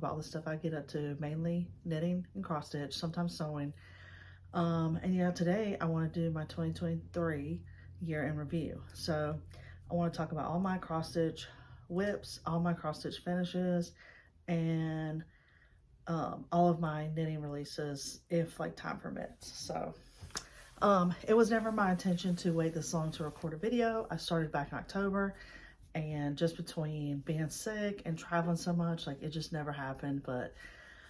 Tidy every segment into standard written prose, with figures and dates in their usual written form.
about the stuff I get up to, mainly knitting and cross stitch, sometimes sewing. And yeah, today I want to do my 2023 year in review. So I want to talk about all my cross stitch WIPs, all my cross stitch finishes, and all of my knitting releases if like time permits. So it was never my intention to wait this long to record a video. I started back in October, and just between being sick and traveling so much, like it just never happened. But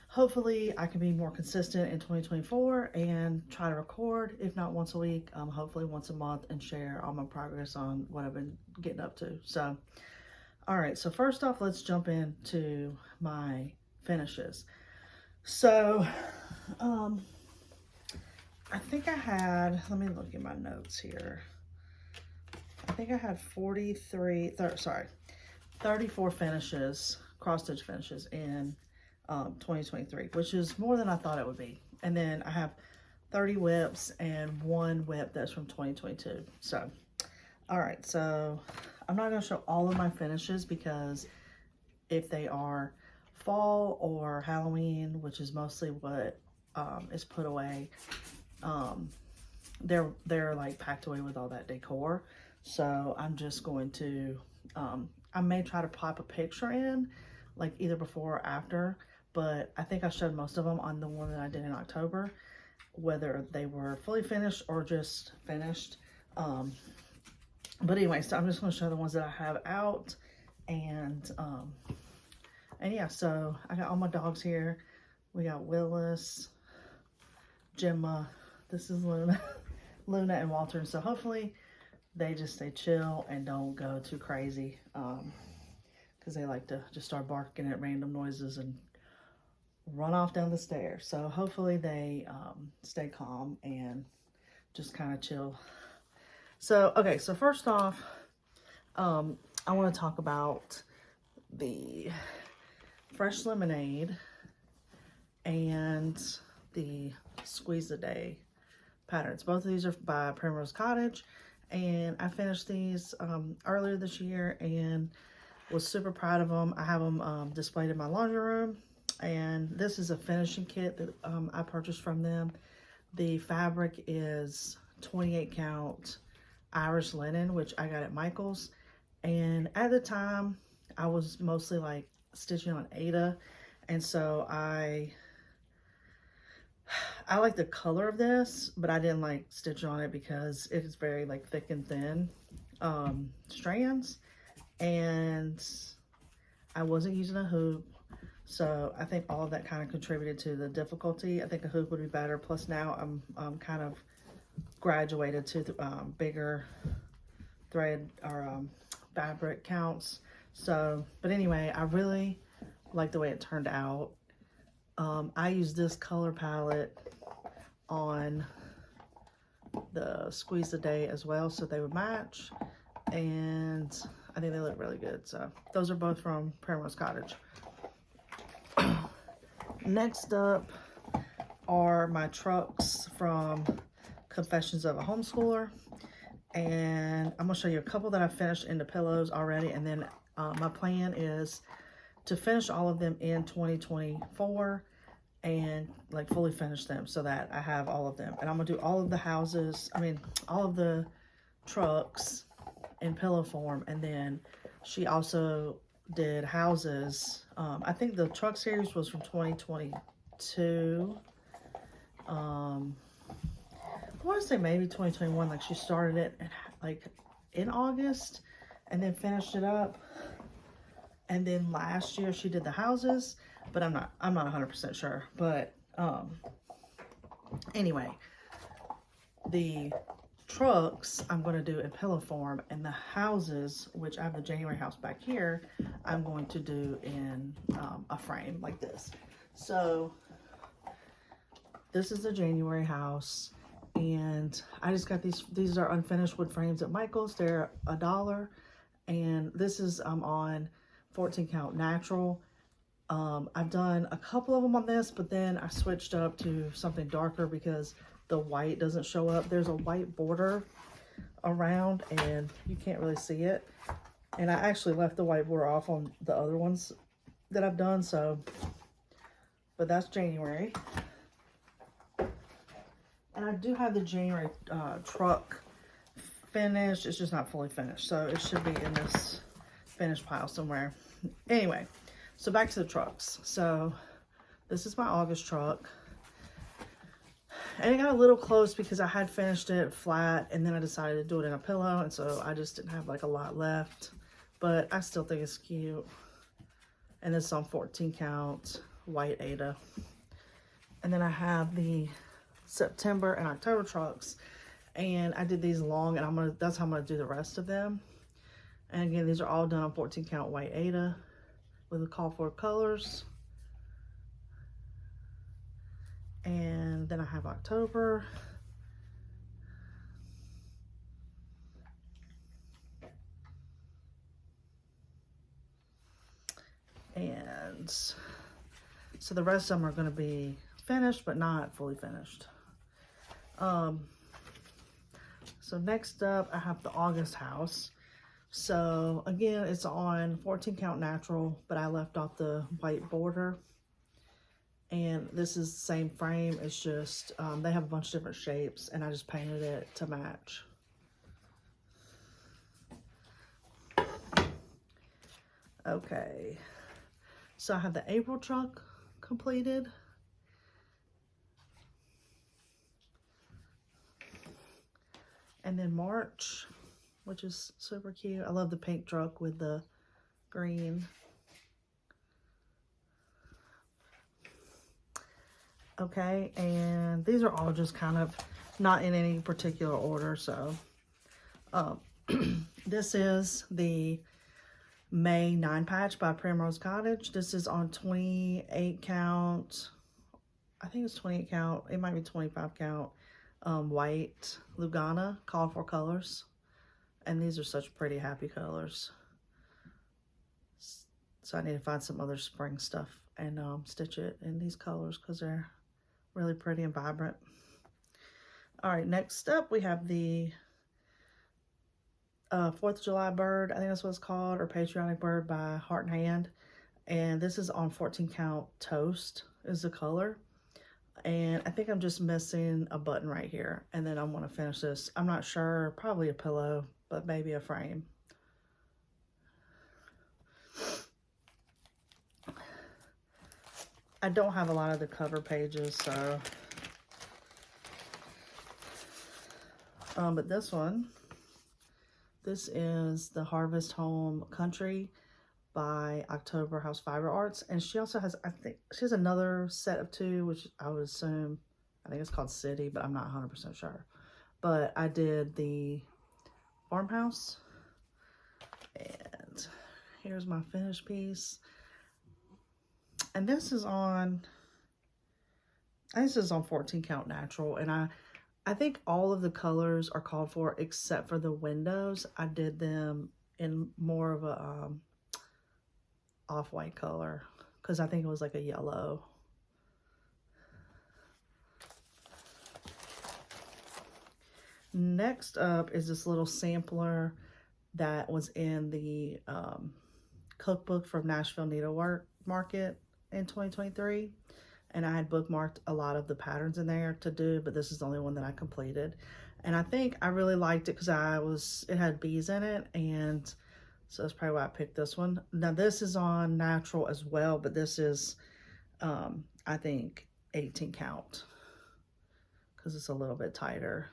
hopefully I can be more consistent in 2024 and try to record, if not once a week, hopefully once a month, and share all my progress on what I've been getting up to. So, all right, so first off, let's jump into my finishes. So, I think I had, let me look at my notes here. I think I had 34 finishes, cross stitch finishes in 2023, which is more than I thought it would be. And then I have 30 WIPs and 1 WIP that's from 2022. So, all right, so I'm not gonna show all of my finishes because if they are fall or Halloween, which is mostly what is put away, they're like packed away with all that decor. So I'm just going to, I may try to pop a picture in, like either before or after, but I think I showed most of them on the one that I did in October, whether they were fully finished or just finished. But anyway, so I'm just going to show the ones that I have out, and yeah, so I got all my dogs here. We got Willis, Gemma, this is Luna, Luna and Walter, and so hopefully they just stay chill and don't go too crazy, because they like to just start barking at random noises and run off down the stairs. So hopefully they stay calm and just kind of chill. So, okay, so first off, I want to talk about the Fresh Lemonade and the Squeeze a Day patterns. Both of these are by Primrose Cottage, and I finished these earlier this year and was super proud of them. I have them displayed in my laundry room, and this is a finishing kit that I purchased from them. The fabric is 28 count Irish linen, which I got at Michael's, and at the time I was mostly like stitching on Ada, and so I like the color of this, but I didn't like stitching on it because it is very like thick and thin strands, and I wasn't using a hoop, so I think all of that kind of contributed to the difficulty. I think a hoop would be better, plus now I'm kind of graduated to the bigger thread or fabric counts. So, but anyway, I really like the way it turned out. I used this color palette on the Squeeze a Day as well, so they would match, and I think they look really good. So those are both from Primrose Cottage. Next up are my trucks from Confessions of a Homeschooler, and I'm gonna show you a couple that I finished into pillows already, and then my plan is to finish all of them in 2024 and like fully finish them so that I have all of them. And I'm gonna do all of the houses, all of the trucks in pillow form, and then she also did houses. I think the truck series was from 2022. I want to say maybe 2021, like she started it like in August and then finished it up. And then last year she did the houses, but I'm not 100% sure. But anyway, the trucks I'm going to do in pillow form, and the houses, which I have the January house back here, I'm going to do in a frame like this. So this is the January house, and I just got these are unfinished wood frames at Michael's. They're $1, and this is on 14 count natural. I've done a couple of them on this, but then I switched up to something darker because the white doesn't show up. There's a white border around and you can't really see it. And I actually left the white border off on the other ones that I've done, so but that's January. And I do have the January truck finished. It's just not fully finished, so it should be in this finished pile somewhere. Anyway, so back to the trucks. So this is my August truck. And it got a little close because I had finished it flat and then I decided to do it in a pillow, and so I just didn't have like a lot left, but I still think it's cute. And this is on 14 count white Aida. And then I have the September and October trucks, and I did these long, and that's how I'm gonna do the rest of them. And again, these are all done on 14 count white Aida with the call for colors. And then I have October. And so the rest of them are going to be finished, but not fully finished. So next up, I have the August house. So again, it's on 14 count natural, but I left off the white border. And this is the same frame. It's just, they have a bunch of different shapes, and I just painted it to match. Okay. So I have the April truck completed. And then March, which is super cute. I love the pink truck with the green. Okay, and these are all just kind of not in any particular order. So this is the May 9 patch by Primrose Cottage. This is on 28 count. I think it's 28 count. It might be 25 count. White Lugana, call for colors. And these are such pretty, happy colors. So I need to find some other spring stuff and stitch it in these colors because they're really pretty and vibrant. All right, next up we have the 4th of July bird, I think that's what it's called, or Patriotic Bird by Heart and Hand. And this is on 14 count toast is the color. And I think I'm just missing a button right here. And then I want to finish this. I'm not sure, probably a pillow, but maybe a frame. I don't have a lot of the cover pages, so. But this one, this is the Harvest Home Country by October House Fiber Arts. And she also has, I think, she has another set of 2, which I would assume, I think it's called City, but I'm not 100% sure. But I did the farmhouse. And here's my finished piece. And this is on 14 count natural, and I think all of the colors are called for except for the windows. I did them in more of a off-white color because I think it was like a yellow. Next up is this little sampler that was in the cookbook from Nashville Needleart Market in 2023, and I had bookmarked a lot of the patterns in there to do, but this is the only one that I completed. And I think I really liked it because it had bees in it, and so that's probably why I picked this one. Now this is on natural as well, but this is I think 18 count because it's a little bit tighter.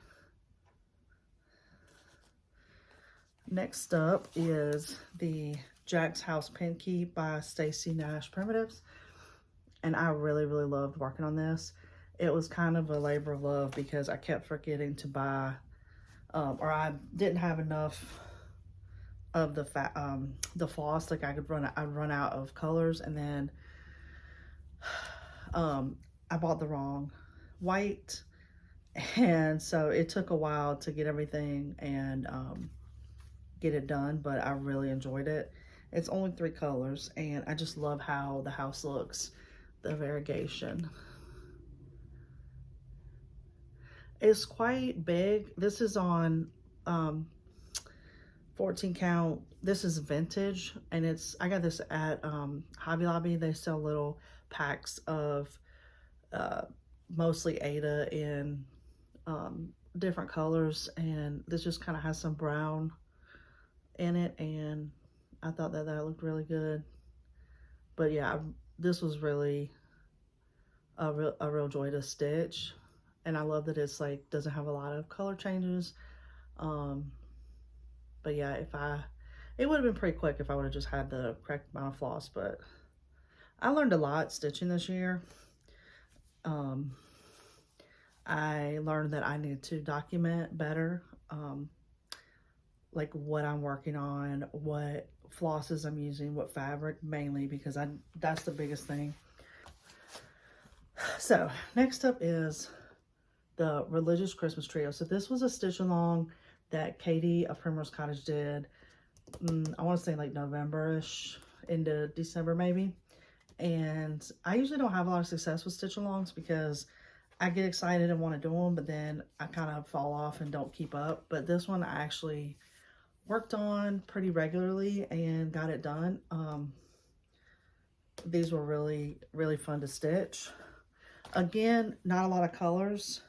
Next up is the Jack's House Pinkeep by Stacy Nash Primitives. And I really, really loved working on this. It was kind of a labor of love because I kept forgetting to buy, or I didn't have enough of the floss. Like I'd run out of colors, and then I bought the wrong white, and so it took a while to get everything and get it done. But I really enjoyed it. It's only 3 colors, and I just love how the house looks. The variegation. It's quite big. This is on 14 count. This is vintage, and I got this at Hobby Lobby. They sell little packs of mostly Ada in different colors, and this just kind of has some brown in it, and I thought that looked really good. But yeah, this was really a real joy to stitch, and I love that it's like doesn't have a lot of color changes. But yeah, it would have been pretty quick if I would have just had the correct amount of floss, but I learned a lot stitching this year. I learned that I need to document better, like what I'm working on, what flosses I'm using, what fabric mainly, because that's the biggest thing. So next up is the Religious Christmas Trio. So this was a stitch along that Katie of Primrose Cottage did, I want to say like November-ish into December maybe. And I usually don't have a lot of success with stitch alongs because I get excited and want to do them, but then I kind of fall off and don't keep up. But this one I actually worked on pretty regularly and got it done. These were really, really fun to stitch. Again, not a lot of colors.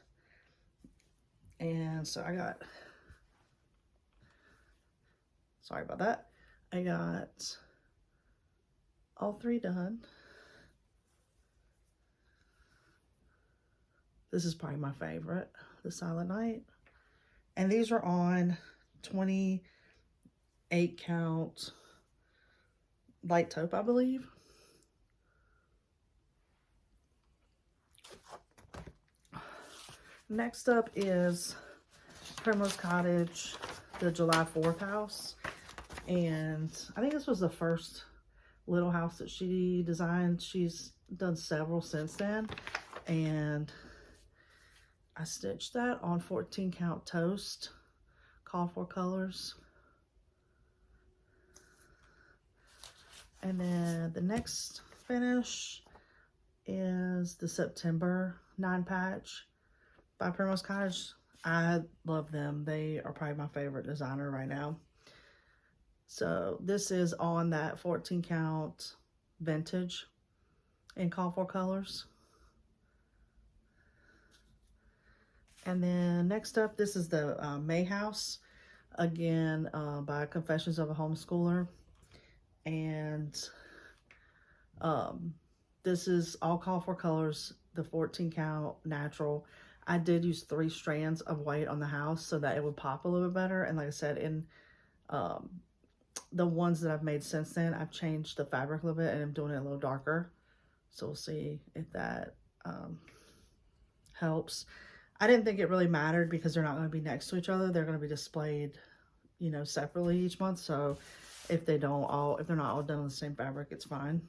And so I got, sorry about that. I got all 3 done. This is probably my favorite, the Silent Night. And these are on 28 count light taupe, I believe. Next up is Primrose Cottage, the July 4th house. And I think this was the first little house that she designed. She's done several since then. And I stitched that on 14 count toast, call for colors. And then the next finish is the September 9 patch by Primrose Cottage. I love them. They are probably my favorite designer right now. So this is on that 14 count vintage in call for colors. And then next up, this is the May House, again, by Confessions of a Homeschooler. And this is all call for colors, the 14 count natural. I did use 3 strands of white on the house so that it would pop a little bit better. And like I said, in the ones that I've made since then, I've changed the fabric a little bit and I'm doing it a little darker. So we'll see if that helps. I didn't think it really mattered because they're not going to be next to each other. They're going to be displayed, you know, separately each month. So if they're not all done on the same fabric, it's fine.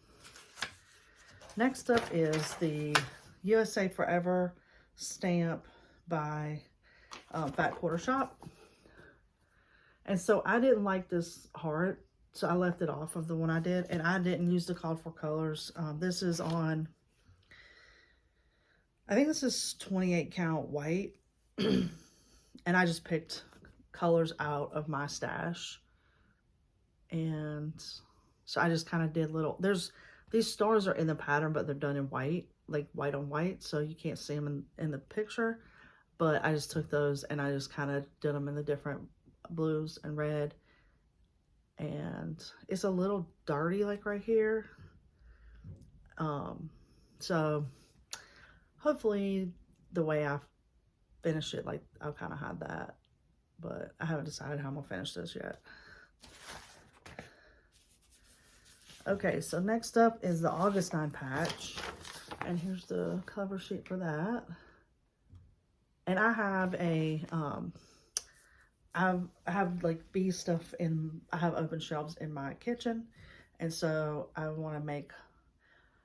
Next up is the USA Forever stamp by Fat Quarter Shop. And so I didn't like this heart, so I left it off of the one I did, and I didn't use the called for colors. This is on, I think this is 28 count white, and I just picked colors out of my stash. And so I just kind of did little, these stars are in the pattern, but they're done in white, like white on white, so you can't see them in the picture. But I just took those and I just kind of did them in the different blues and red. And it's a little dirty, like right here. So hopefully the way I finish it, like I'll kind of have that. But I haven't decided how I'm gonna finish this yet. Okay, so next up is the August 9 patch. And here's the cover sheet for that. And I have a, I have like bee stuff I have open shelves in my kitchen. And so I want to make,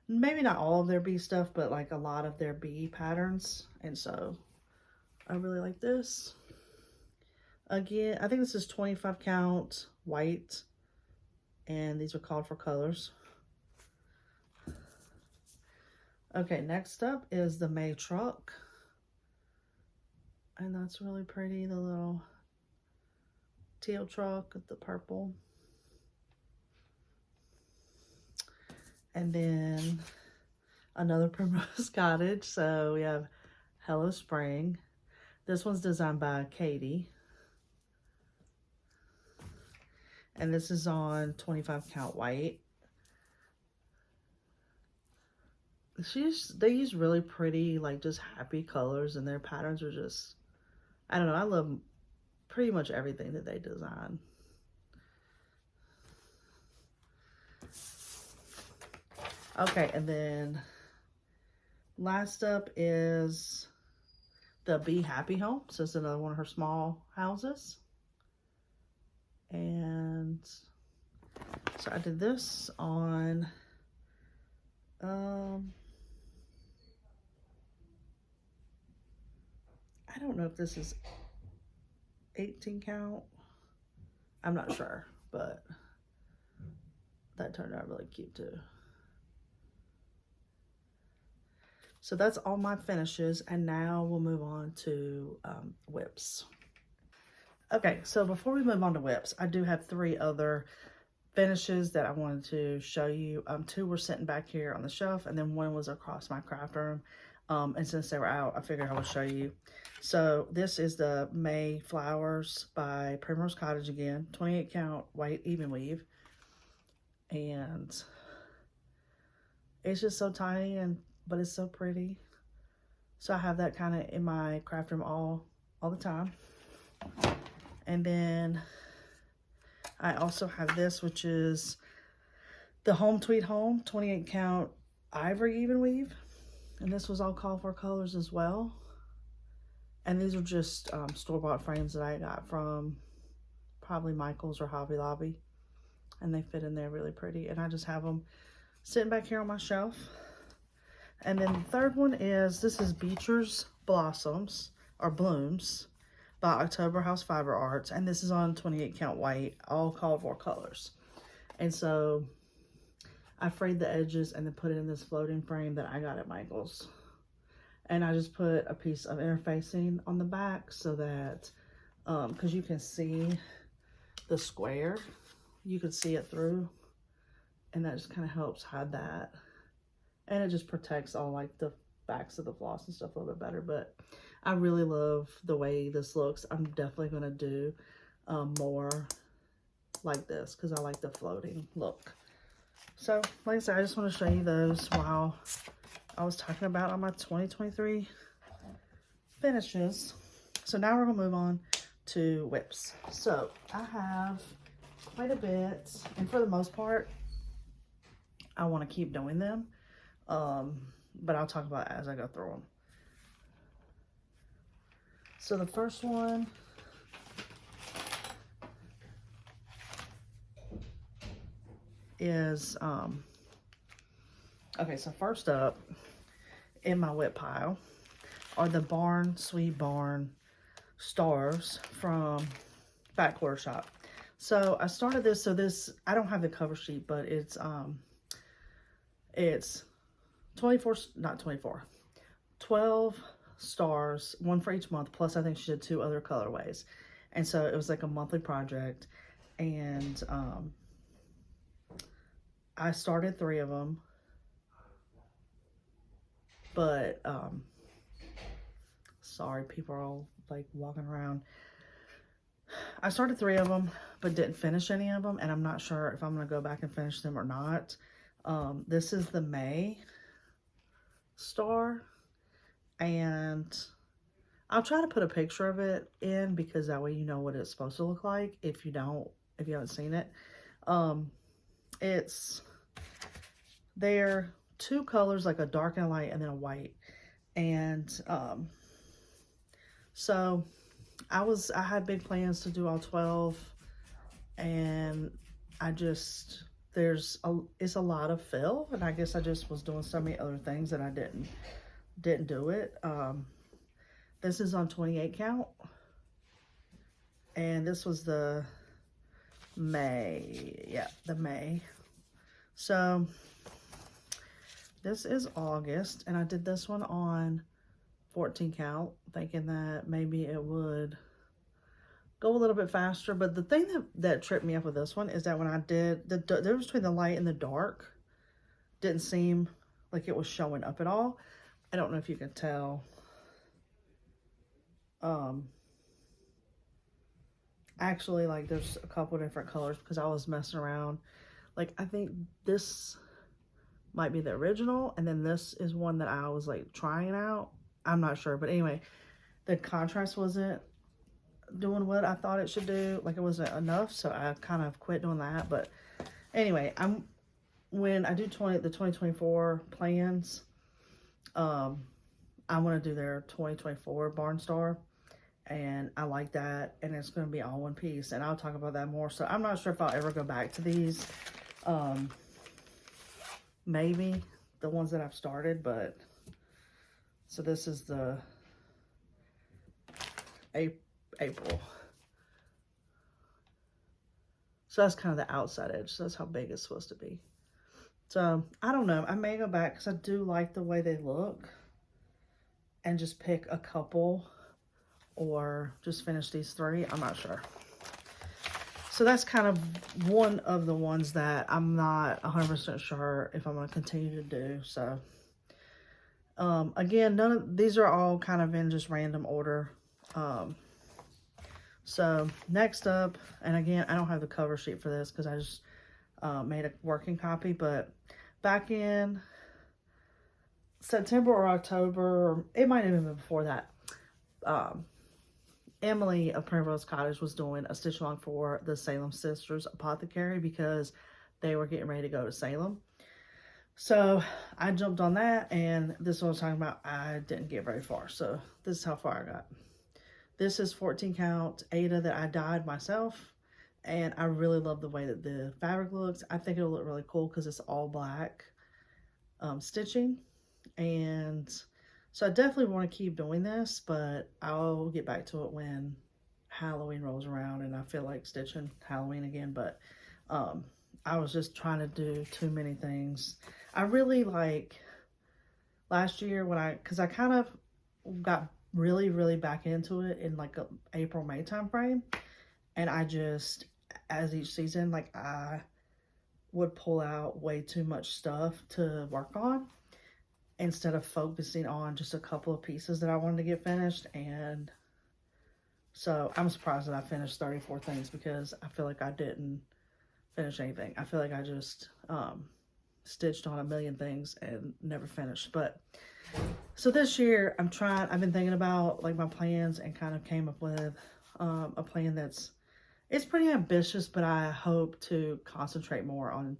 maybe not all of their bee stuff, but like a lot of their bee patterns. And so I really like this. Again, I think this is 25 count white. And these are called for colors. Okay, next up is the May truck. And that's really pretty, the little teal truck with the purple. And then another Primrose Cottage. So we have Hello Spring. This one's designed by Katie. And this is on 25 count white. They use really pretty, like, just happy colors, and their patterns are just, I don't know, I love pretty much everything that they design. Okay, and then last up is the Be Happy home. So it's another one of her small houses. And so I did this on I don't know if this is 18 count. I'm not sure, but that turned out really cute too. So that's all my finishes, and now we'll move on to WIPs. Okay, so before we move on to WIPs, I do have 3 other finishes that I wanted to show you. 2 were sitting back here on the shelf, and then 1 was across my craft room. And since they were out, I figured I would show you. So this is the May Flowers by Primrose Cottage again, 28 count white even weave. And it's just so tiny, but it's so pretty. So I have that kind of in my craft room all the time. And then I also have this, which is the Home Tweet Home 28 count ivory even weave. And this was all called for colors as well. And these are just store-bought frames that I got from probably Michael's or Hobby Lobby. And they fit in there really pretty. And I just have them sitting back here on my shelf. And then the third one is, this is Beecher's Blossoms, or Blooms, by October House Fiber Arts. And this is on 28 count white, all called for colors. And so I frayed the edges and then put it in this floating frame that I got at Michael's. And I just put a piece of interfacing on the back so that, because you can see the square, you can see it through. And that just kind of helps hide that. And it just protects all like the backs of the floss and stuff a little bit better. But I really love the way this looks. I'm definitely going to do more like this because I like the floating look. So, like I said, I just want to show you those while I was talking about on my 2023 finishes. So now we're going to move on to WIPs. So I have quite a bit, and for the most part, I want to keep doing them. But I'll talk about it as I go through them. So the first one is, okay, so first up in my WIP pile are the Sweet Barn stars from Backwater Shop. So I started this, so this, I don't have the cover sheet, but it's 12 stars, 1 for each month, plus I think she did 2 other colorways. And so it was like a monthly project, and I started 3 of them, but sorry, people are all like walking around. I started 3 of them, but didn't finish any of them, and I'm not sure if I'm going to go back and finish them or not. This is the May star, and I'll try to put a picture of it in because that way you know what it's supposed to look like if you haven't seen it. They're 2 colors, like a dark and a light and then a white. And so I had big plans to do all 12, and it's a lot of fill, and I guess I just was doing so many other things that I didn't do it. This is on 28 count, and this was the May. Yeah, the May. So this is August, and I did this one on 14 count, thinking that maybe it would go a little bit faster. But the thing that tripped me up with this one is that when I did the difference between the light and the dark didn't seem like it was showing up at all. I don't know if you can tell. Actually, like there's a couple different colors because I was messing around. Like I think this might be the original, and then this is one that I was like trying out. I'm not sure, but anyway, the contrast wasn't doing what I thought it should do. Like it wasn't enough, so I kind of quit doing that. But anyway, when I do the 2024 plans, I want to do their 2024 Barn Star, and I like that, and it's going to be all one piece, and I'll talk about that more. So I'm not sure if I'll ever go back to these. Maybe the ones that I've started, but so this is the April. So that's kind of the outside edge. So that's how big it's supposed to be. So I don't know. I may go back because I do like the way they look, and just pick a couple or just finish these 3. I'm not sure. So that's kind of one of the ones that I'm not 100% sure if I'm going to continue to do. So, again, none of these are all kind of in just random order. So next up, and again, I don't have the cover sheet for this because I just made a working copy, but back in September or October, or it might have even been before that, Emily of Primrose Cottage was doing a stitch along for the Salem Sisters Apothecary because they were getting ready to go to Salem. So I jumped on that, and this is what I was talking about. I didn't get very far. So this is how far I got. This is 14 count Ada that I dyed myself, and I really love the way that the fabric looks. I think it'll look really cool because it's all black stitching, and so I definitely want to keep doing this, but I'll get back to it when Halloween rolls around and I feel like stitching Halloween again. But I was just trying to do too many things. I really like last year because I kind of got really back into it in like a April, May time frame. And I just, as each season, like I would pull out way too much stuff to work on, instead of focusing on just a couple of pieces that I wanted to get finished. And so I'm surprised that I finished 34 things because I feel like I didn't finish anything. I feel like I just stitched on a million things and never finished. But so this year I've been thinking about like my plans and kind of came up with a plan it's pretty ambitious, but I hope to concentrate more on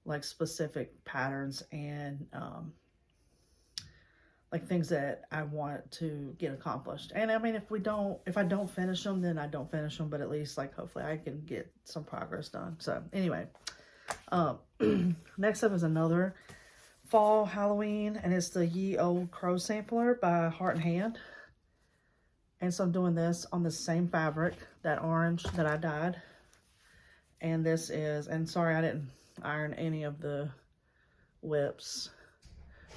like specific patterns and like things that I want to get accomplished. And I mean, if I don't finish them, then I don't finish them, but at least like hopefully I can get some progress done. So anyway, next up is another fall Halloween, and it's the Ye Old Crow Sampler by Heart and Hand. And so I'm doing this on the same fabric, that orange that I dyed. And this is, and sorry I didn't iron any of the WIPs.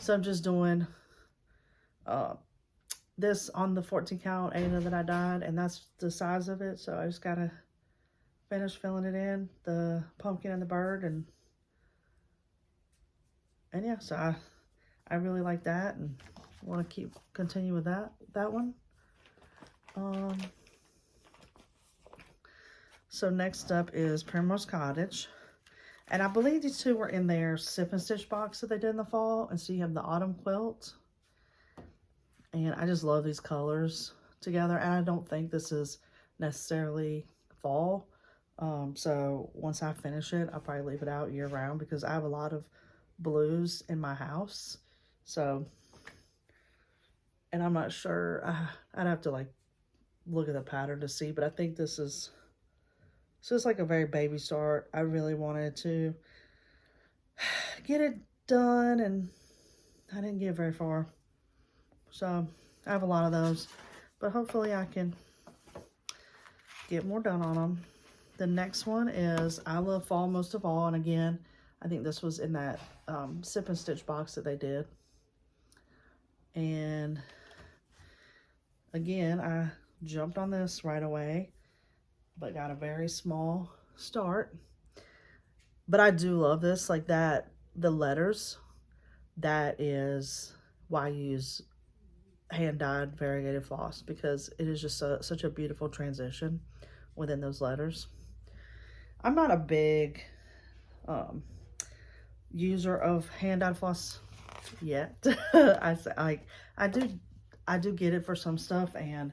So I'm just doing this on the 14 count Ada that I dyed, and that's the size of it. So I just gotta finish filling it in, the pumpkin and the bird, and yeah, so I really like that and want to continue with that one. So next up is Primrose Cottage, and I believe these two were in their Sip and Stitch box that they did in the fall. And so you have the autumn quilt, and I just love these colors together, and I don't think this is necessarily fall. So once I finish it, I'll probably leave it out year round because I have a lot of blues in my house. So, and I'm not sure, I'd have to like look at the pattern to see, but I think this is, so it's like a very baby start. I really wanted to get it done, and I didn't get very far. So I have a lot of those, but hopefully I can get more done on them. The next one is I Love Fall Most of All, and again, I think this was in that Sip and Stitch box that they did. And again, I jumped on this right away, but got a very small start. But I do love this, like that, the letters that is why I use hand-dyed variegated floss, because it is just such a beautiful transition within those letters. I'm not a big user of hand-dyed floss yet. I do get it for some stuff, and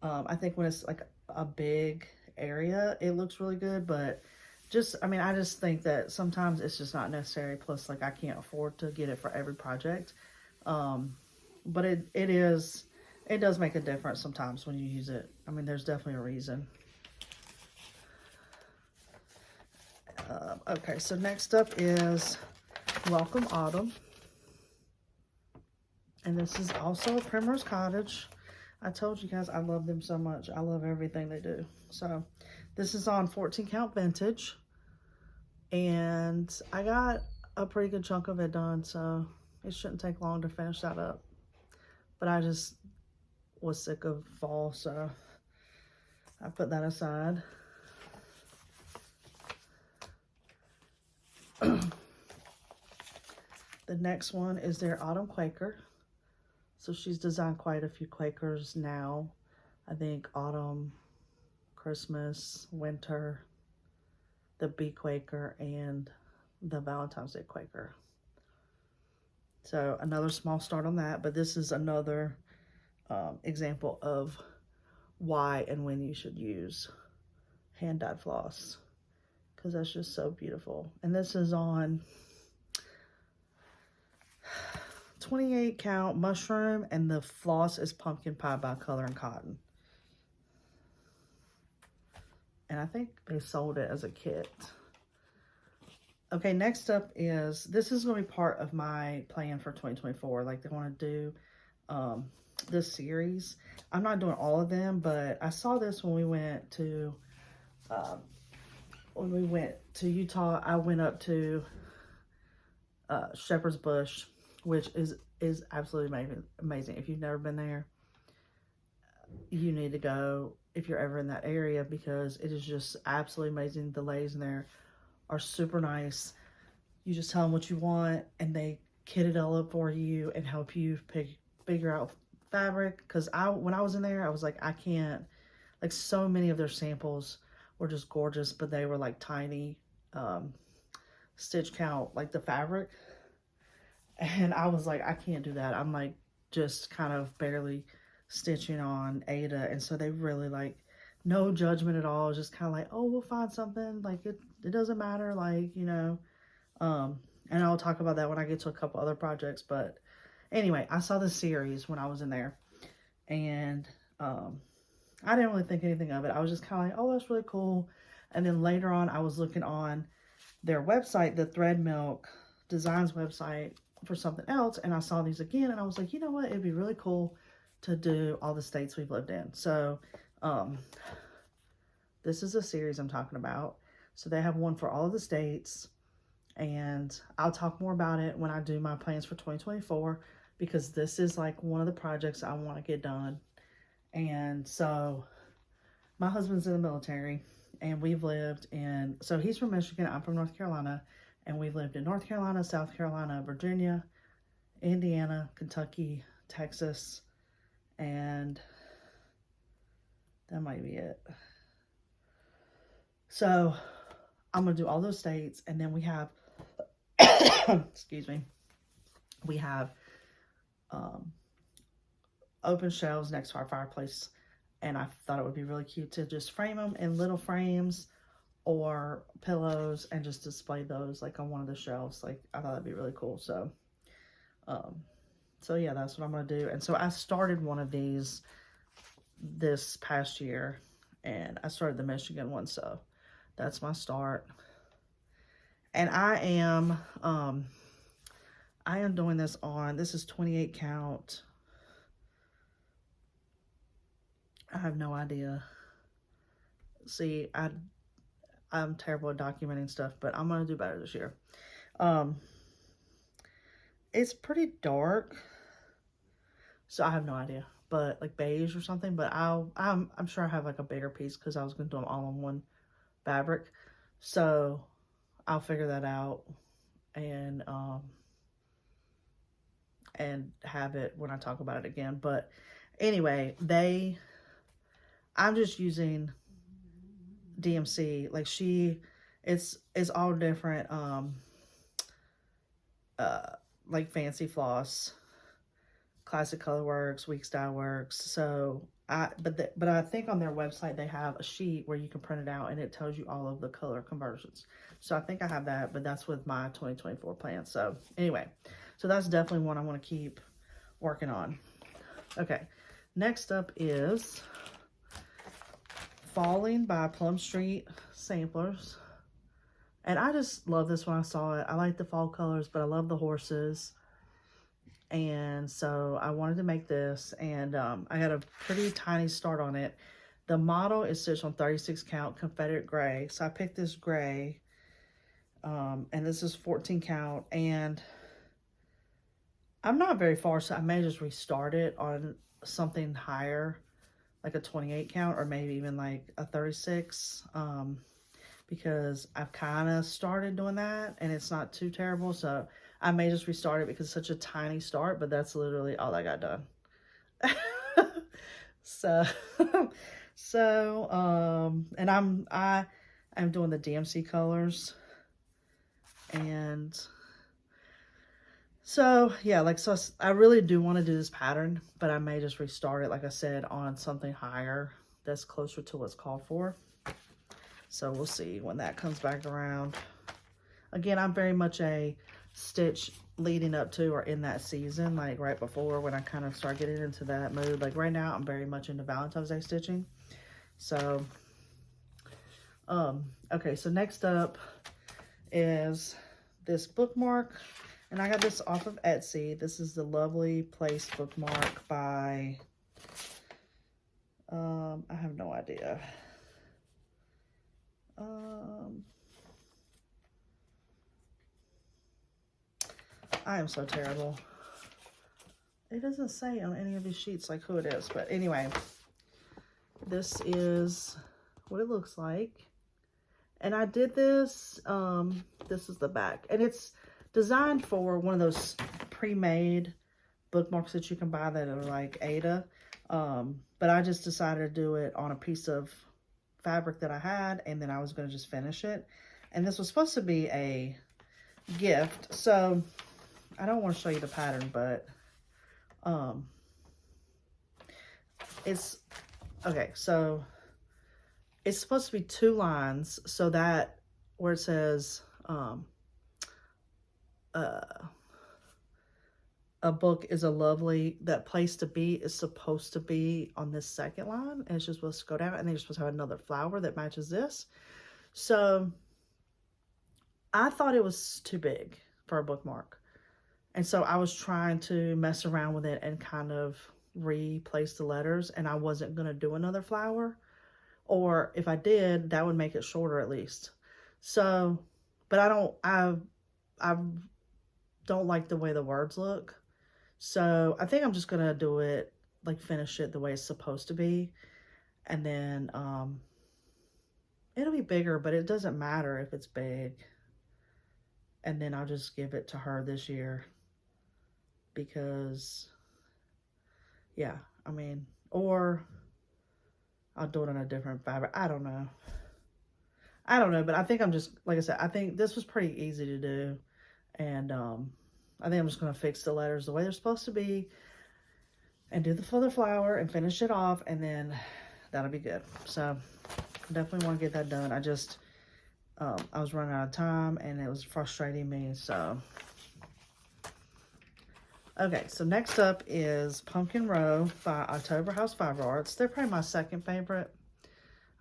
I think when it's like a big area, it looks really good, but I just think that sometimes it's just not necessary. Plus, like, I can't afford to get it for every project. But it does make a difference sometimes when you use it. I mean, there's definitely a reason. Okay, so next up is Welcome Autumn. And this is also a Primrose Cottage. I told you guys I love them so much. I love everything they do. So this is on 14 count vintage. And I got a pretty good chunk of it done, so it shouldn't take long to finish that up. But I just was sick of fall, so I put that aside. The next one is their Autumn Quaker. So she's designed quite a few Quakers now. I think autumn, Christmas, winter, the Bee Quaker, and the Valentine's Day Quaker. So another small start on that, but this is another example of why and when you should use hand-dyed floss, because that's just so beautiful. And this is on 28 count mushroom, and the floss is pumpkin pie by Color and Cotton. And I think they sold it as a kit. Okay, next up is, this is going to be part of my plan for 2024. Like, they want to do this series. I'm not doing all of them, but I saw this when we went to Utah. I went up to Shepherd's Bush, which is absolutely amazing. If you've never been there, you need to go if you're ever in that area, because it is just absolutely amazing. The ladies in there are super nice. You just tell them what you want, and they kit it all up for you and help you figure out fabric. Because when I was in there, I was like, I can't, like, so many of their samples were just gorgeous, but they were like tiny stitch count, like the fabric. And I was like, I can't do that. I'm like just kind of barely stitching on Ada. And so they really, like, no judgment at all. Just kind of like, oh, we'll find something. Like, it doesn't matter. Like, you know, and I'll talk about that when I get to a couple other projects. But anyway, I saw this series when I was in there, and I didn't really think anything of it. I was just kind of like, oh, that's really cool. And then later on, I was looking on their website, the Thread Milk Designs website, for something else, and I saw these again, and I was like, you know what, it'd be really cool to do all the states we've lived in. So this is a series I'm talking about. So they have one for all of the states, and I'll talk more about it when I do my plans for 2024, because this is like one of the projects I want to get done. And so my husband's in the military, and we've lived in, so he's from Michigan, I'm from North Carolina, and we've lived in North Carolina, South Carolina, Virginia, Indiana, Kentucky, Texas, and that might be it. So I'm going to do all those states, and then we have, excuse me, we have open shelves next to our fireplace, and I thought it would be really cute to just frame them in little frames or pillows and just display those like on one of the shelves. Like, I thought that'd be really cool. So so yeah, that's what I'm gonna do. And so I started one of these this past year, and I started the Michigan one, so that's my start. And I am doing this on, this is 28 count. I have no idea. See, I'm terrible at documenting stuff, but I'm gonna do better this year. It's pretty dark, so I have no idea, but like beige or something. But I'm sure I have like a bigger piece, because I was gonna do them all on one fabric, so I'll figure that out. And and have it when I talk about it again. But anyway, I'm just using DMC. Like it's all different, like Fancy Floss, Classic Color Works, Week Style Works. So but I think on their website they have a sheet where you can print it out and it tells you all of the color conversions. So I think I have that, but that's with my 2024 plan. So anyway, so that's definitely one I want to keep working on. Okay, next up is Falling by Plum Street Samplers. And I just love this when I saw it. I like the fall colors, but I love the horses. And so I wanted to make this, and I got a pretty tiny start on it. The model is stitched on 36 count Confederate gray. So I picked this gray, and this is 14 count, and I'm not very far, so I may just restart it on something higher, like a 28 count, or maybe even like a 36, because I've kind of started doing that, and it's not too terrible, so I may just restart it because it's such a tiny start, but that's literally all I got done. And I'm doing the DMC colors. And so, yeah, like, so I really do want to do this pattern, but I may just restart it, like I said, on something higher that's closer to what's called for. So we'll see when that comes back around. Again, I'm very much a stitch leading up to or in that season, like right before, when I kind of start getting into that mood. Like right now, I'm very much into Valentine's Day stitching. So, okay, so next up is this bookmark. And I got this off of Etsy. This is the Lovely Place bookmark by, I have no idea. I am so terrible. It doesn't say on any of these sheets like who it is, but anyway, this is what it looks like. And I did this, this is the back, and it's designed for one of those pre-made bookmarks that you can buy that are like Ada. But I just decided to do it on a piece of fabric that I had, and then I was going to just finish it. And this was supposed to be a gift, so I don't want to show you the pattern, but it's okay. So it's supposed to be 2 lines, so that where it says a book is a lovely, that place to be is supposed to be on this second line, and it's just supposed to go down, and then you're supposed to have another flower that matches this. So I thought it was too big for a bookmark. And so I was trying to mess around with it and kind of replace the letters, and I wasn't going to do another flower. Or if I did, that would make it shorter at least. So, but I don't like the way the words look. So I think I'm just going to do it, like finish it the way it's supposed to be. And then it'll be bigger, but it doesn't matter if it's big. And then I'll just give it to her this year. Because, yeah, I mean, or I'll do it on a different fabric. I don't know, but I think I'm just, like I said, I think this was pretty easy to do. And I think I'm just going to fix the letters the way they're supposed to be and do the further flower and finish it off, and then that'll be good. So definitely want to get that done. I just, I was running out of time, and it was frustrating me, so. Okay, so next up is Pumpkin Row by October House Fiber Arts. They're probably my second favorite.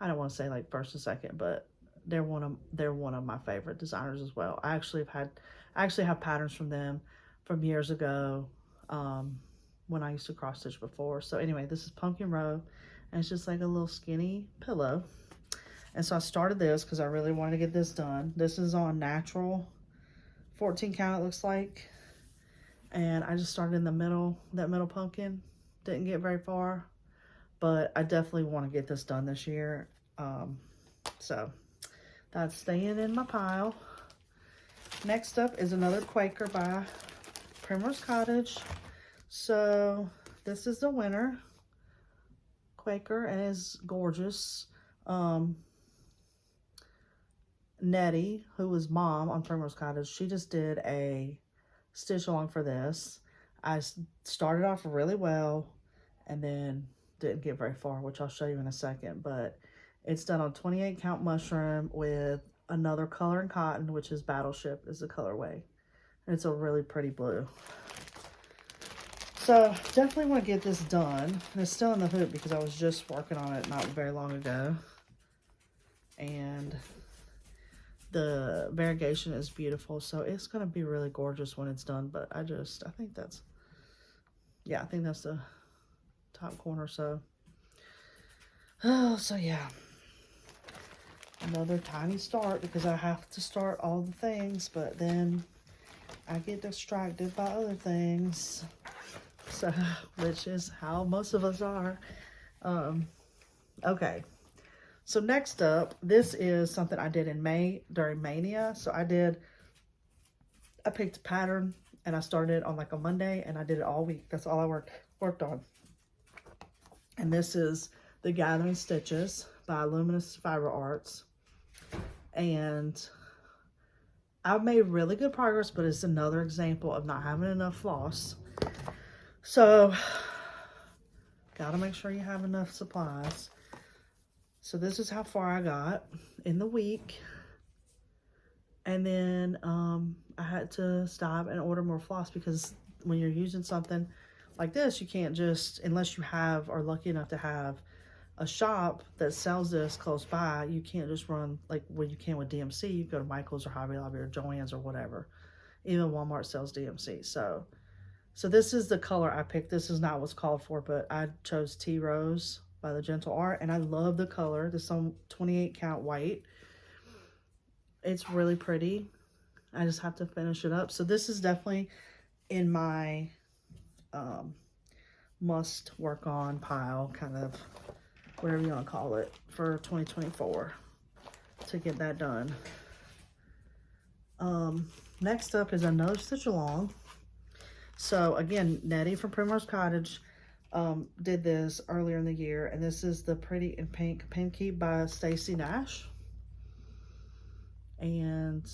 I don't want to say like first and second, but they're one of my favorite designers as well. I actually have patterns from them from years ago, when I used to cross stitch before. So anyway, this is Pumpkin Row, and it's just like a little skinny pillow. And so I started this because I really wanted to get this done. This is on natural 14 count, it looks like. And I just started in the middle, that middle pumpkin. Didn't get very far, but I definitely want to get this done this year. So that's staying in my pile. Next up is another Quaker by Primrose Cottage. So this is the winner, Quaker, and is gorgeous. Nettie, who was mom on Primrose Cottage, she just did a stitch along for this. I started off really well and then didn't get very far, which I'll show you in a second, but it's done on 28 count mushroom with another color in cotton, which is Battleship is the colorway. And it's a really pretty blue. So definitely want to get this done. And it's still in the hoop because I was just working on it not very long ago. And the variegation is beautiful, so it's going to be really gorgeous when it's done. But I think that's, yeah, I think that's the top corner. So, oh, so yeah, another tiny start because I have to start all the things, but then I get distracted by other things. So, which is how most of us are. Okay. So next up, this is something I did in May during Mania. So I picked a pattern and I started on like a Monday and I did it all week. That's all I worked on. And this is the Gathering Stitches by Luminous Fiber Arts. And I've made really good progress, but it's another example of not having enough floss. So, gotta make sure you have enough supplies. So this is how far I got in the week. And then I had to stop and order more floss because when you're using something like this, you can't just, unless you are lucky enough to have a shop that sells this close by, you can't just run like what you can with DMC. You go to Michael's or Hobby Lobby or Joann's or whatever. Even Walmart sells DMC. So this is the color I picked. This is not what's called for, but I chose Tea Rose by the Gentle Art, and I love the color. This is on 28 count white. It's really pretty. I just have to finish it up. So this is definitely in my must work on pile, kind of whatever you want to call it, for 2024 to get that done. Next up is another stitch along. So again, Nettie from Primrose Cottage did this earlier in the year, and this is the Pretty in Pink Pinkeep by Stacy Nash. And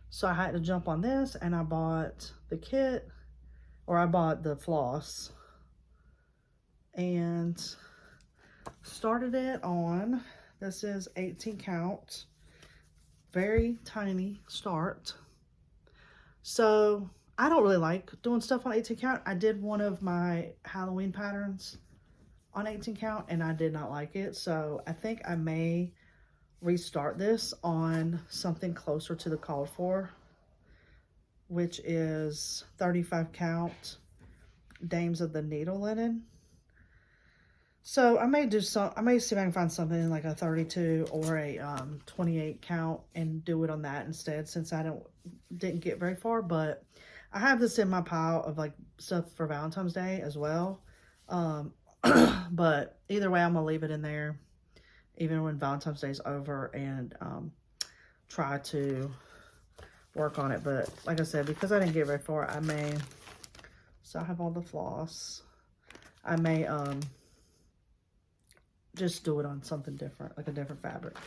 so I had to jump on this, and I bought the kit, or I bought the floss, and started it on, this is 18 count, very tiny start. So I don't really like doing stuff on 18 count. I did one of my Halloween patterns on 18 count and I did not like it. So I think I may restart this on something closer to the called for, which is 35 count Dames of the Needle Linen. So I may see if I can find something like a 32 or a 28 count and do it on that instead, since I didn't get very far. But I have this in my pile of like stuff for Valentine's Day as well. But either way, I'm gonna leave it in there even when Valentine's Day is over and try to work on it. But like I said, because I didn't get very far, I may, so I have all the floss, I may just do it on something different, like a different fabric.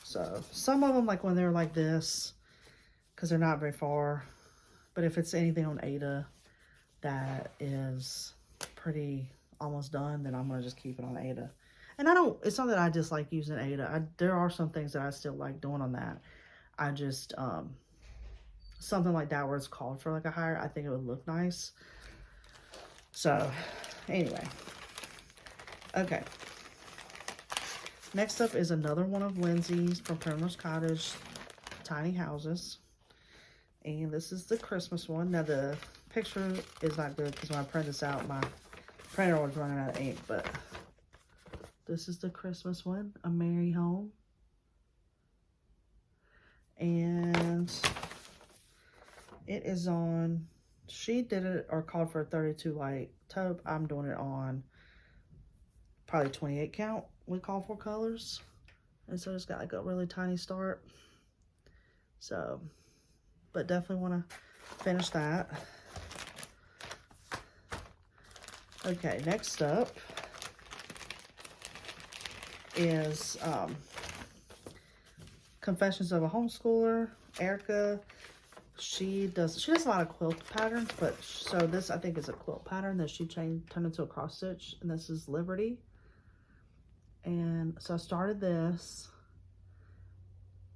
So some of them, like when they're like this, because they're not very far, but if it's anything on Ada that is pretty almost done, then I'm gonna just keep it on Ada. And it's not that I dislike using Ada. There are some things that I still like doing on that. I just something like that where it's called for like a higher, I think it would look nice. So anyway, okay. Next up is another one of Lindsay's from Primrose Cottage Tiny Houses. And this is the Christmas one. Now the picture is not good because when I print this out, my printer was running out of ink. But this is the Christmas one, A Merry Home. And it is on, she did it or called for a 32 light taupe. I'm doing it on probably 28 count. We call for colors, and so it's got like a really tiny start. So, but definitely want to finish that. Okay, next up is Confessions of a Homeschooler. Erica, she does a lot of quilt patterns, but so this I think is a quilt pattern that she turned into a cross stitch, and this is Liberty. And so I started this.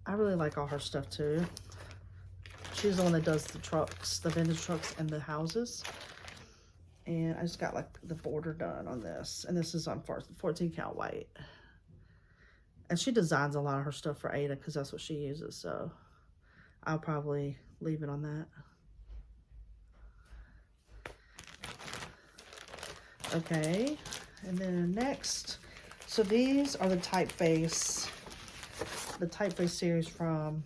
I really like all her stuff too. She's the one that does the trucks, the vintage trucks and the houses. And I just got like the border done on this. And this is on 14 count white. And she designs a lot of her stuff for Ada because that's what she uses. So I'll probably leave it on that. Okay. And then next, so these are the typeface series from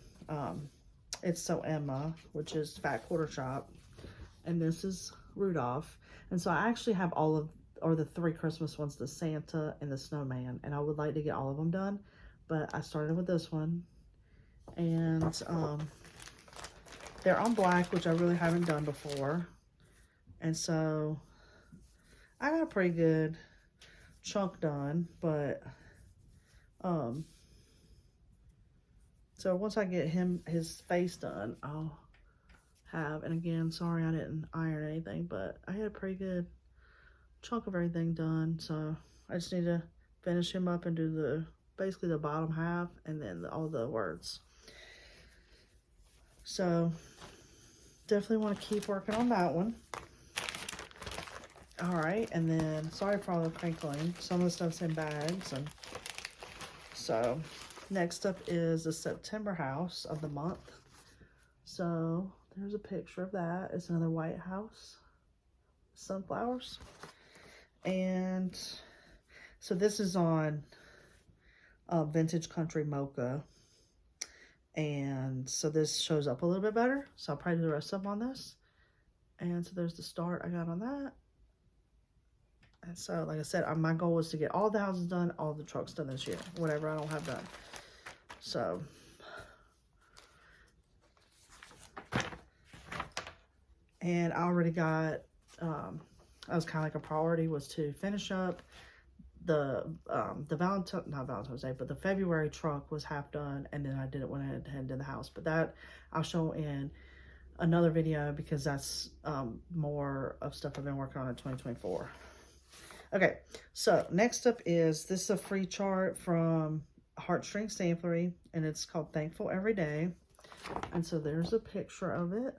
It's So Emma, which is Fat Quarter Shop. And this is Rudolph. And so I actually have all of, or the 3 Christmas ones, the Santa and the Snowman, and I would like to get all of them done, but I started with this one. And they're on black, which I really haven't done before. And so I got a pretty good chunk done, but so once I get his face done, I'll have, and again, sorry I didn't iron anything, but I had a pretty good chunk of everything done. So I just need to finish him up and do basically the bottom half and then all the words. So definitely want to keep working on that one. All right, and then sorry for all the crinkling. Some of the stuff's in bags, and so next up is the September house of the month. So there's a picture of that. It's another white house, sunflowers. And so this is on Vintage Country Mocha. And so this shows up a little bit better. So I'll probably do the rest of them on this. And so there's the start I got on that. And so, like I said, my goal was to get all the houses done, all the trucks done this year. Whatever I don't have done. So and I already got, that was kind of like a priority, was to finish up the Valentine's Day, but the February truck was half done, and then I did it when I had to head to the house. But that I'll show in another video because that's more of stuff I've been working on in 2024. Okay, so next up is, this is a free chart from Heartstring Samplery, and it's called Thankful Every Day. And so there's a picture of it.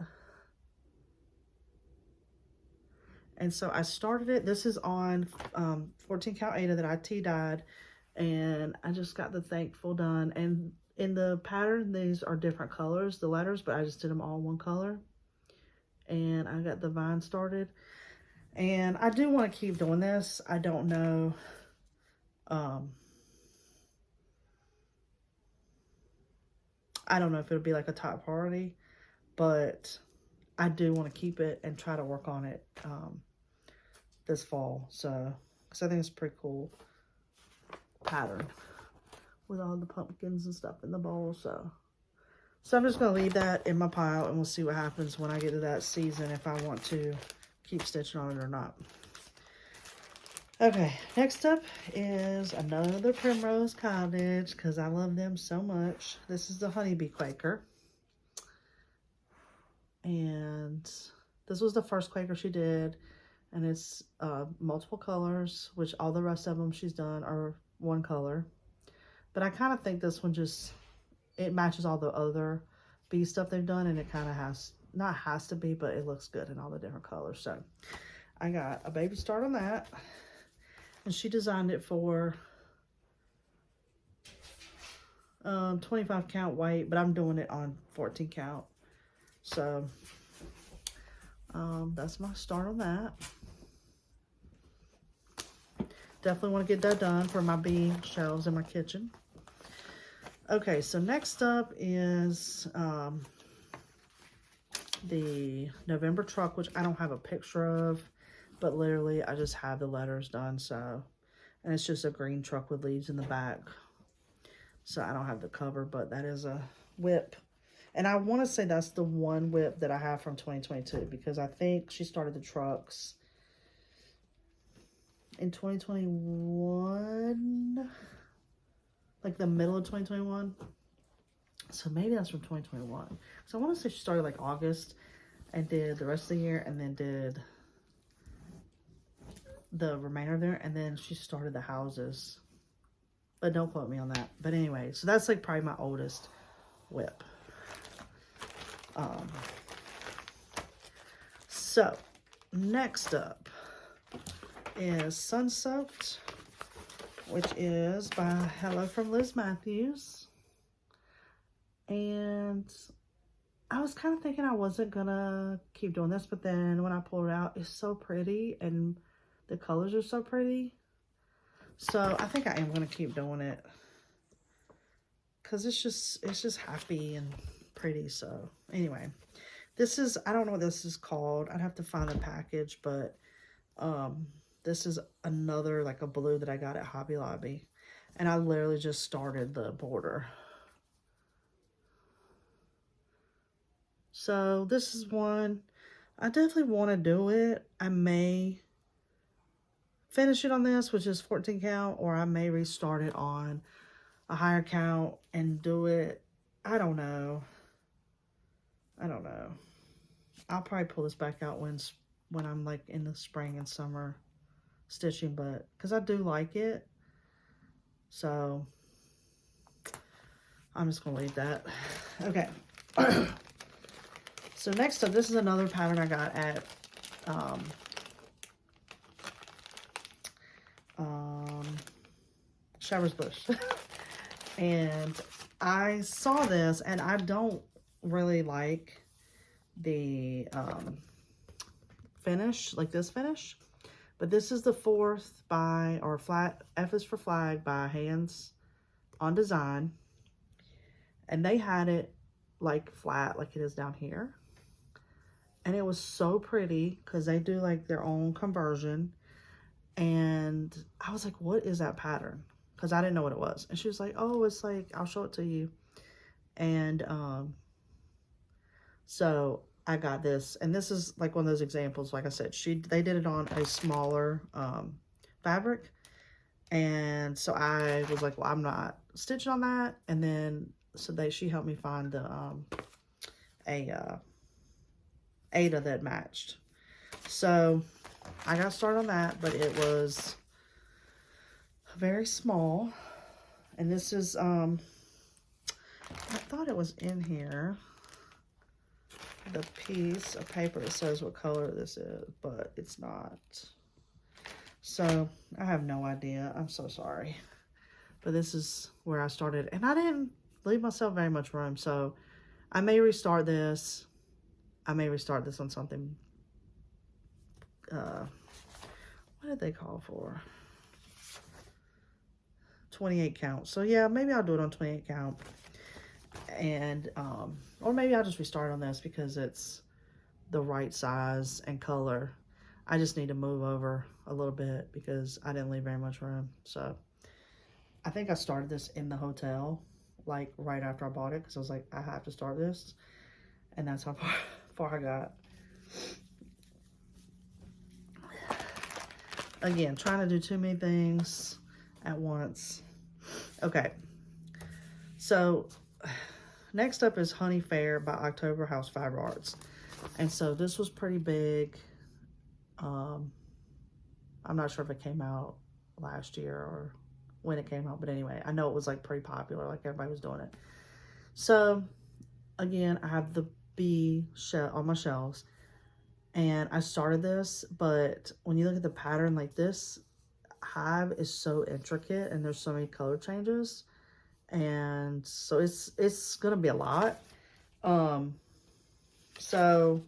And so I started it. This is on 14 count Ada that I tea-dyed, and I just got the Thankful done. And in the pattern, these are different colors, the letters, but I just did them all one color. And I got the vine started. And I do want to keep doing this. I don't know. I don't know if it'll be like a top priority, but I do want to keep it and try to work on it this fall. So, because I think it's a pretty cool pattern with all the pumpkins and stuff in the bowl. So I'm just going to leave that in my pile, and we'll see what happens when I get to that season, if I want to keep stitching on it or not. Okay, next up is another Primrose Cottage, because I love them so much. This is the Honeybee Quaker. And this was the first Quaker she did, and it's multiple colors, which all the rest of them she's done are one color. But I kind of think this one it matches all the other bee stuff they've done, and it kind of has to be, but it looks good in all the different colors. So I got a baby start on that, and she designed it for 25 count white, but I'm doing it on 14 count. So that's my start on that. Definitely want to get that done for my bee shelves in my kitchen. Okay, so next up is the November truck, which I don't have a picture of, but literally I just have the letters done. So, and it's just a green truck with leaves in the back. So I don't have the cover, but that is a WIP. And I want to say that's the one WIP that I have from 2022, because I think she started the trucks in 2021, like the middle of 2021. So maybe that's from 2021. So I want to say she started like August and did the rest of the year, and then did the remainder there, and then she started the houses. But don't quote me on that. But anyway, so that's like probably my oldest WIP. So next up is Sun Soaked, which is by Hello from Liz Matthews. And I was kind of thinking I wasn't gonna keep doing this, but then when I pulled it out, it's so pretty and the colors are so pretty. So I think I am gonna keep doing it, because it's just happy and pretty. So anyway, this is, I don't know what this is called. I'd have to find the package, but this is another, like a blue that I got at Hobby Lobby, and I literally just started the border. So this is one, I definitely want to do it. I may finish it on this, which is 14 count, or I may restart it on a higher count and do it. I don't know. I'll probably pull this back out when I'm like in the spring and summer stitching, but because I do like it. So I'm just gonna leave that. Okay. So next up, this is another pattern I got at Shepherd's Bush. And I saw this, and I don't really like the finish, like this finish. But this is the 4th by, or flat, F is for Flag, by Hands on Design. And they had it like flat, like it is down here. And it was so pretty, because they do like their own conversion. And I was like, what is that pattern? Because I didn't know what it was. And she was like, oh, it's like, I'll show it to you. And so I got this. And this is like one of those examples. Like I said, they did it on a smaller fabric. And so I was like, well, I'm not stitching on that. And then so she helped me find the Ada that matched. So I got started on that, but it was very small. And this is I thought it was in here, the piece of paper that says what color this is, but it's not. So I have no idea. I'm so sorry. But this is where I started, and I didn't leave myself very much room, so I may restart this. I may restart this on something, what did they call for? 28 count. So yeah, maybe I'll do it on 28 count. And, or maybe I'll just restart on this because it's the right size and color. I just need to move over a little bit because I didn't leave very much room. So I think I started this in the hotel, like right after I bought it, because I was like, I have to start this. And that's how far I got. Again, trying to do too many things at once. Okay. So next up is Honey Fair by October House Fiber Arts. And so this was pretty big. I'm not sure if it came out last year or when it came out, but anyway, I know it was like pretty popular, like everybody was doing it. So again, I have the bee shell on my shelves, and I started this, but when you look at the pattern, like this hive is so intricate and there's so many color changes, and so it's gonna be a lot. So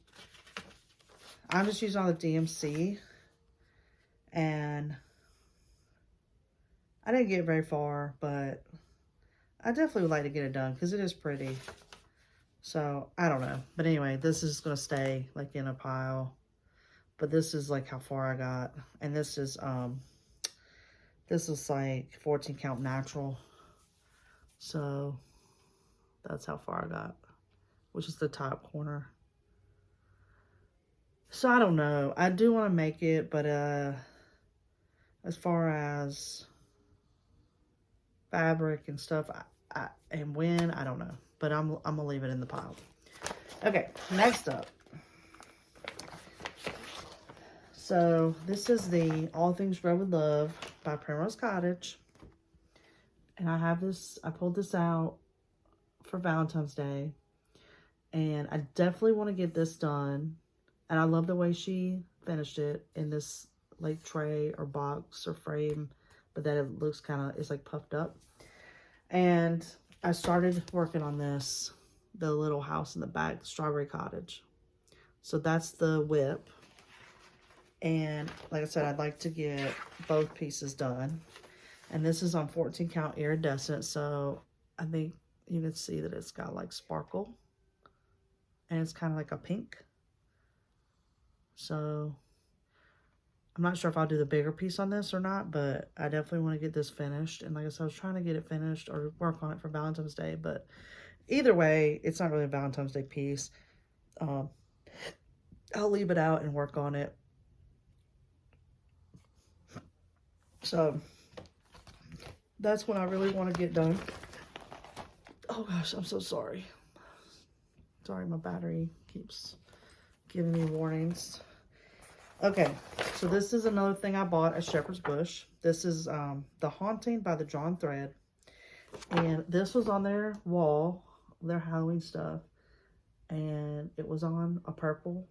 I'm just using all the DMC, and I didn't get very far, but I definitely would like to get it done because it is pretty. So I don't know, but anyway, this is gonna stay like in a pile, but this is like how far I got. And this is like 14 count natural, so that's how far I got. which is the top corner. So I don't know. I do want to make it, but as far as fabric and stuff, and when, I don't know. But I'm gonna leave it in the pile. Okay, next up. So this is the All Things Grow with Love by Primrose Cottage. And I have this, I pulled this out for Valentine's Day. And I definitely want to get this done. And I love the way she finished it in this like tray or box or frame. But that it looks kind of, it's like puffed up. And I started working on this, the little house in the back, Strawberry Cottage. So that's the WIP. And like I said, I'd like to get both pieces done. And this is on 14 count iridescent. So I think you can see that it's got like sparkle. And it's kind of like a pink. So I'm not sure if I'll do the bigger piece on this or not, but I definitely want to get this finished. And like I said, I was trying to get it finished or work on it for Valentine's Day, but either way, it's not really a Valentine's Day piece. I'll leave it out and work on it. So that's when I really want to get done. Oh gosh, I'm so sorry. Sorry, my battery keeps giving me warnings. Okay, so this is another thing I bought at Shepherd's Bush. This is The Haunting by the Drawn Thread. And this was on their wall, their Halloween stuff. And it was on a purple.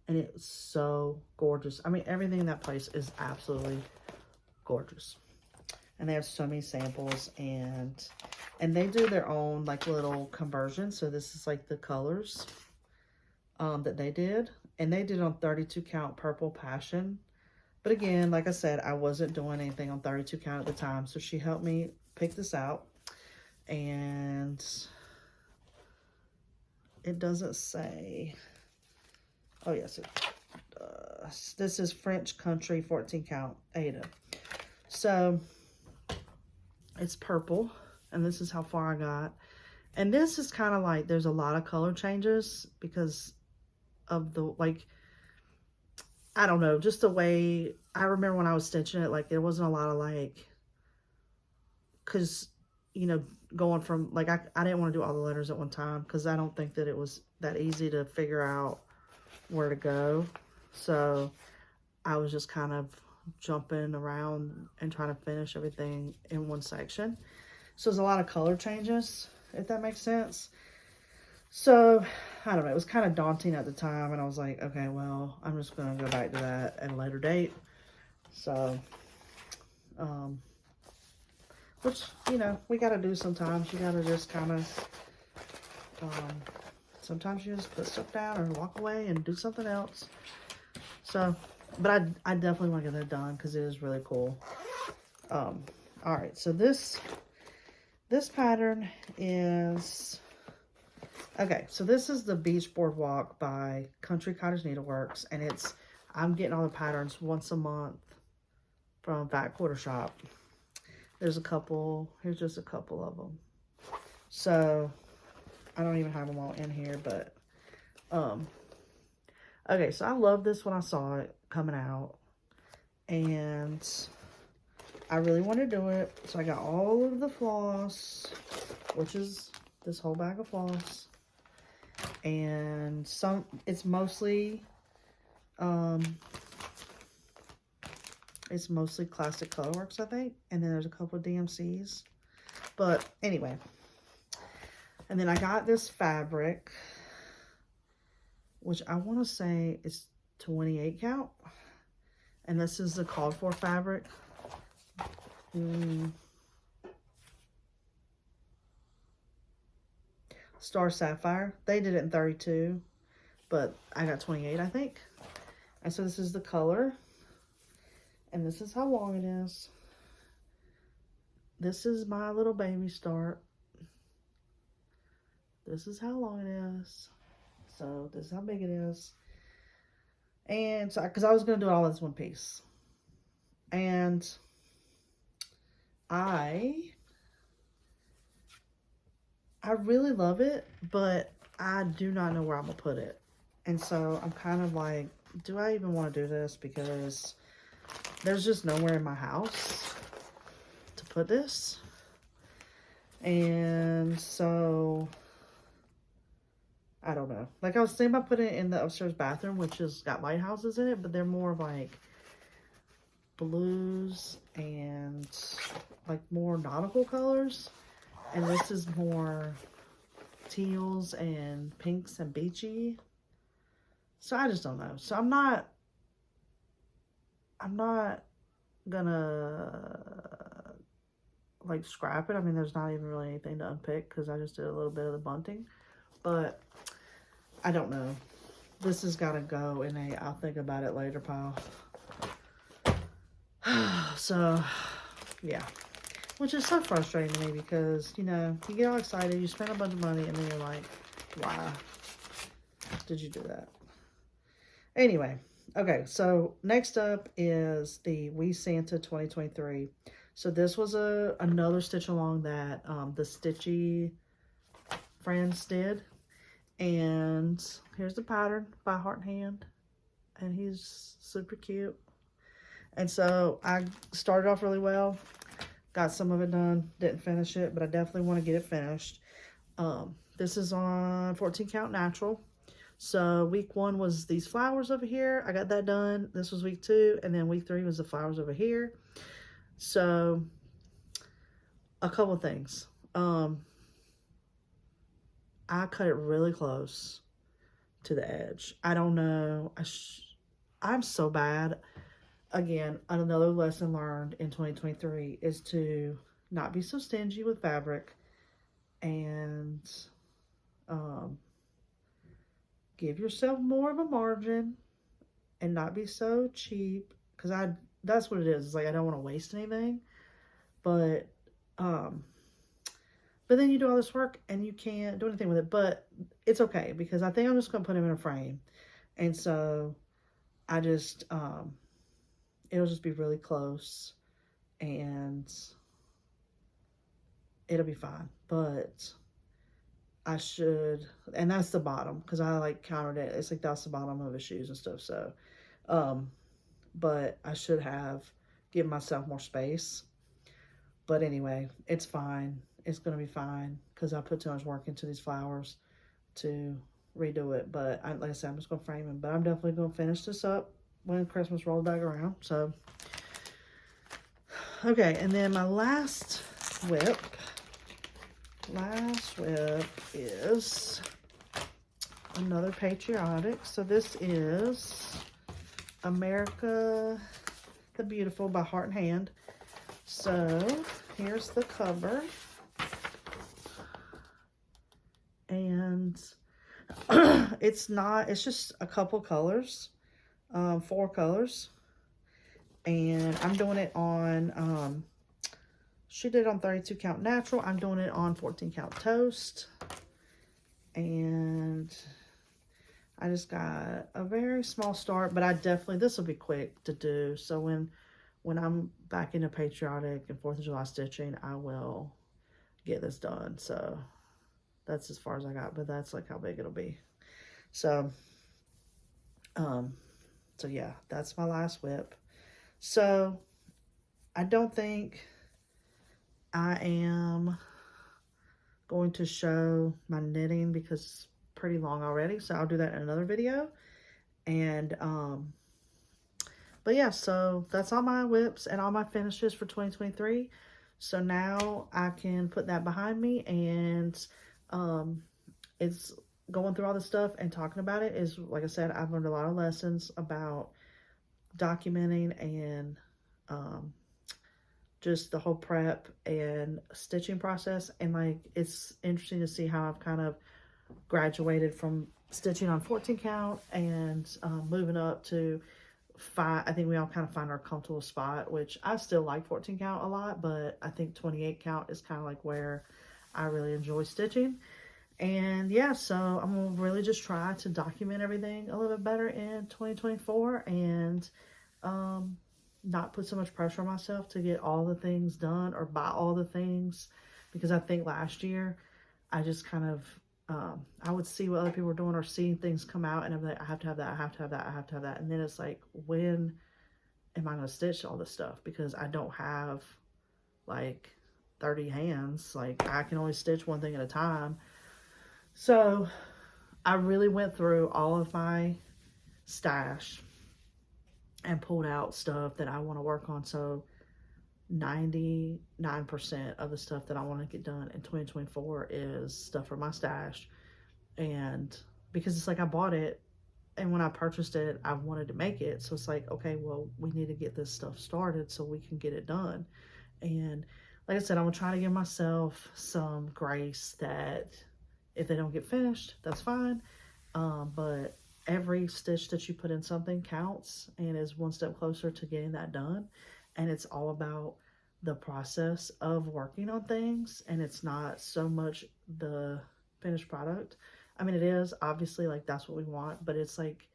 And it was so gorgeous. I mean, everything in that place is absolutely gorgeous. And they have so many samples. And they do their own like little conversions. So this is like the colors that they did. And they did on 32 count Purple Passion. But again, like I said, I wasn't doing anything on 32 count at the time. So she helped me pick this out. And it doesn't say. Oh, yes, it does. This is French Country 14 count Ada. So it's purple. And this is how far I got. And this is kind of like, there's a lot of color changes because of the, like, I don't know, just the way, I remember when I was stitching it, like, there wasn't a lot of, like, because, you know, going from, like, I didn't want to do all the letters at one time, because I don't think that it was that easy to figure out where to go, so I was just kind of jumping around and trying to finish everything in one section, so there's a lot of color changes, if that makes sense. So, I don't know, it was kind of daunting at the time, and I was like, okay, well, I'm just going to go back to that at a later date. So, which, you know, we got to do sometimes. You got to just kind of, sometimes you just put stuff down or walk away and do something else. So, but I definitely want to get that done because it is really cool. All right, so this pattern is... Okay, so this is the Beach Boardwalk by Country Cottage Needleworks, and I'm getting all the patterns once a month from Fat Quarter Shop. There's a couple, here's just a couple of them. So, I don't even have them all in here, but, okay, so I love this when I saw it coming out, and I really want to do it, so I got all of the floss, which is this whole bag of floss. And it's mostly Classic Colorworks, I think, and then there's a couple of DMCs, but anyway. And then I got this fabric, which I want to say is 28 count, and this is the called for fabric. Star Sapphire. They did it in 32, but I got 28, I think. And so this is the color, and this is how long it is. This is my little baby start. This is how long it is. So this is how big it is. And so, because I was going to do it all as one piece. And I really love it, but I do not know where I'm gonna put it. And so I'm kind of like, do I even want to do this? Because there's just nowhere in my house to put this. And so I don't know. Like, I was thinking about putting it in the upstairs bathroom, which has got lighthouses in it, but they're more of like blues and like more nautical colors. And this is more teals and pinks and beachy. So I just don't know. So I'm not gonna like scrap it. I mean, there's not even really anything to unpick because I just did a little bit of the bunting. But I don't know. This has got to go in a I'll think about it later pile. So, yeah. Which is so frustrating to me because, you know, you get all excited, you spend a bunch of money, and then you're like, why did you do that? Anyway, okay, so next up is the We Santa 2023. So this was another stitch along that the Stitchy friends did. And here's the pattern by Heart and Hand. And he's super cute. And so I started off really well. Got some of it done. Didn't finish it, but I definitely want to get it finished. This is on 14 count natural. So week 1 was these flowers over here. I got that done. This was week 2. And then week 3 was the flowers over here. So a couple of things. I cut it really close to the edge. I don't know. I'm so bad. Again, another lesson learned in 2023 is to not be so stingy with fabric and give yourself more of a margin and not be so cheap. Because that's what it is. It's like I don't want to waste anything. But then you do all this work and you can't do anything with it. But it's okay because I think I'm just going to put him in a frame. And so I just, it'll just be really close and it'll be fine. But I should, and that's the bottom because I like counted it. It's like that's the bottom of his shoes and stuff. So, but I should have given myself more space. But anyway, it's fine. It's going to be fine because I put too much work into these flowers to redo it. But like I said, I'm just going to frame them. But I'm definitely going to finish this up when Christmas rolls back around. So, okay. And then my last WIP is another patriotic. So this is America the Beautiful by Heart and Hand. So here's the cover. And it's just a couple colors, 4 colors. And I'm doing it on, she did it on 32 count natural. I'm doing it on 14 count toast. And I just got a very small start, but this will be quick to do. So when I'm back into patriotic and 4th of July stitching, I will get this done. So that's as far as I got, but that's like how big it'll be. So, so yeah, that's my last WIP. So I don't think I am going to show my knitting because it's pretty long already. So I'll do that in another video. And, but yeah, so that's all my WIPs and all my finishes for 2023. So now I can put that behind me, and it's going through all this stuff and talking about it is, like I said, I've learned a lot of lessons about documenting and just the whole prep and stitching process. And like, it's interesting to see how I've kind of graduated from stitching on 14 count and moving up to 5. I think we all kind of find our comfortable spot, which I still like 14 count a lot, but I think 28 count is kind of like where I really enjoy stitching. And yeah, so I'm going to really just try to document everything a little bit better in 2024 and not put so much pressure on myself to get all the things done or buy all the things, because I think last year I just kind of I would see what other people were doing or seeing things come out, and I'm like, I have to have that, I have to have that, I have to have that. And then it's like, when am I going to stitch all this stuff? Because I don't have like 30 hands. Like, I can only stitch one thing at a time. So I really went through all of my stash and pulled out stuff that I want to work on. So 99% of the stuff that I want to get done in 2024 is stuff from my stash. And because it's like, I bought it, and when I purchased it, I wanted to make it. So it's like, okay, well, we need to get this stuff started so we can get it done. And like I said, I'm gonna try to give myself some grace that if they don't get finished, that's fine. But every stitch that you put in something counts and is one step closer to getting that done. And it's all about the process of working on things, and it's not so much the finished product. I mean, it is obviously, like, that's what we want, but it's like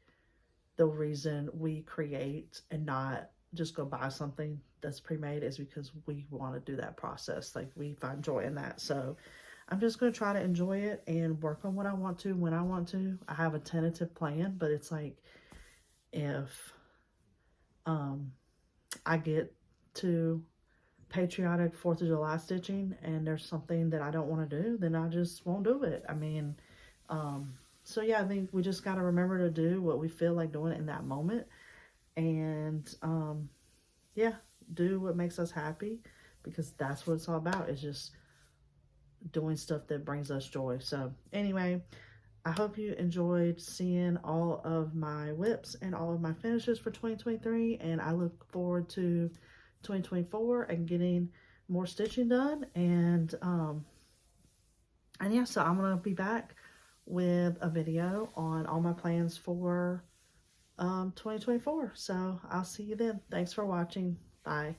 the reason we create and not just go buy something that's pre-made is because we want to do that process. Like, we find joy in that. So I'm just going to try to enjoy it and work on what I want to when I want to. I have a tentative plan, but it's like, if I get to patriotic 4th of July stitching and there's something that I don't want to do, then I just won't do it. I mean, so yeah, I think we just got to remember to do what we feel like doing in that moment. And yeah, do what makes us happy, because that's what it's all about, is just doing stuff that brings us joy. So anyway, I hope you enjoyed seeing all of my WIPs and all of my finishes for 2023, and I look forward to 2024 and getting more stitching done. And yeah, so I'm gonna be back with a video on all my plans for 2024. So I'll see you then. Thanks for watching. Bye.